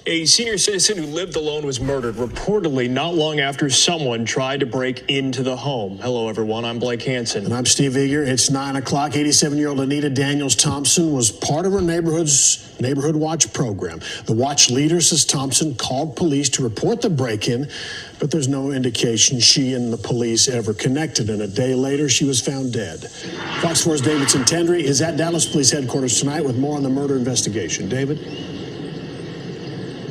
A senior citizen who lived alone was murdered, reportedly not long after someone tried to break into the home. Hello, everyone. I'm Blake Hansen. And I'm Steve Eager. It's 9 o'clock. 87-year-old Anita Daniels-Thompson was part of her neighborhood's Neighborhood Watch program. The watch leader says Thompson called police to report the break-in, but there's no indication she and the police ever connected. And a day later, she was found dead. Fox 4's Davidson Tendry is at Dallas Police Headquarters tonight with more on the murder investigation. David?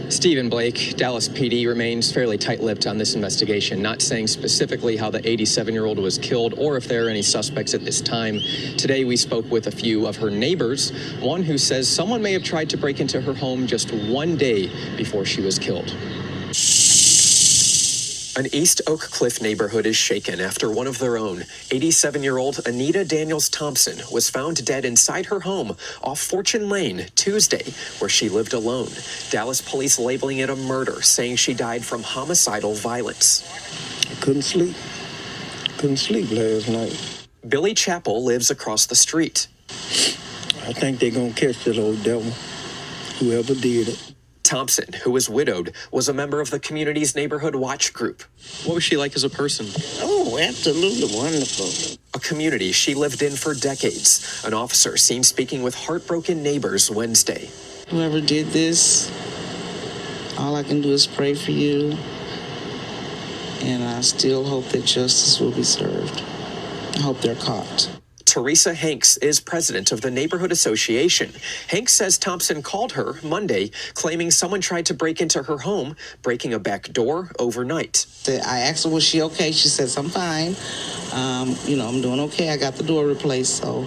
Stephen Blake, Dallas PD remains fairly tight-lipped on this investigation, not saying specifically how the 87-year-old was killed or if there are any suspects at this time. Today, we spoke with a few of her neighbors, one who says someone may have tried to break into her home just one day before she was killed. An East Oak Cliff neighborhood is shaken after one of their own, 87-year-old Anita Daniels-Thompson, was found dead inside her home off Fortune Lane Tuesday, where she lived alone. Dallas police labeling it a murder, saying she died from homicidal violence. I couldn't sleep. Couldn't sleep last night. Billy Chappell lives across the street. I think they're going to catch that old devil, whoever did it. Thompson, who was widowed, was a member of the community's Neighborhood Watch group. What was she like as a person? Oh, absolutely wonderful. A community she lived in for decades. An officer seen speaking with heartbroken neighbors Wednesday. Whoever did this, all I can do is pray for you. And I still hope that justice will be served. I hope they're caught. Teresa Hanks is president of the Neighborhood Association. Hanks says Thompson called her Monday, claiming someone tried to break into her home, breaking a back door overnight. I asked her, was she okay? She says, I'm fine. I'm doing okay. I got the door replaced. So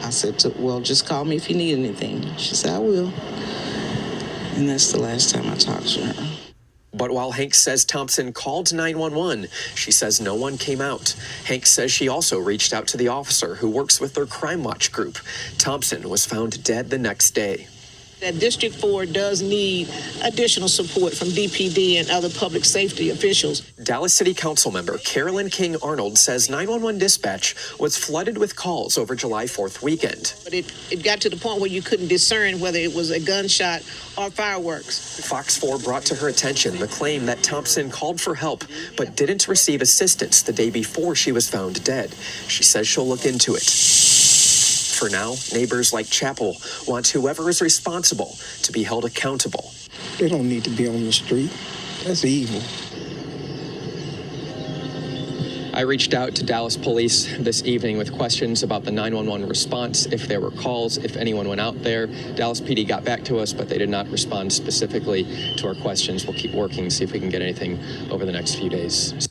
I said, well, just call me if you need anything. She said, I will. And that's the last time I talked to her. But while Hanks says Thompson called 911, she says no one came out. Hanks says she also reached out to the officer who works with their Crime Watch group. Thompson was found dead the next day. That District 4 does need additional support from DPD and other public safety officials. Dallas City Council member Carolyn King Arnold says 911 dispatch was flooded with calls over July 4th weekend. But it got to the point where you couldn't discern whether it was a gunshot or fireworks. Fox 4 brought to her attention the claim that Thompson called for help but didn't receive assistance the day before she was found dead. She says she'll look into it. For now, neighbors like Chappell want whoever is responsible to be held accountable. They don't need to be on the street. That's evil. I reached out to Dallas police this evening with questions about the 911 response, if there were calls, if anyone went out there. Dallas PD got back to us, but they did not respond specifically to our questions. We'll keep working, see if we can get anything over the next few days.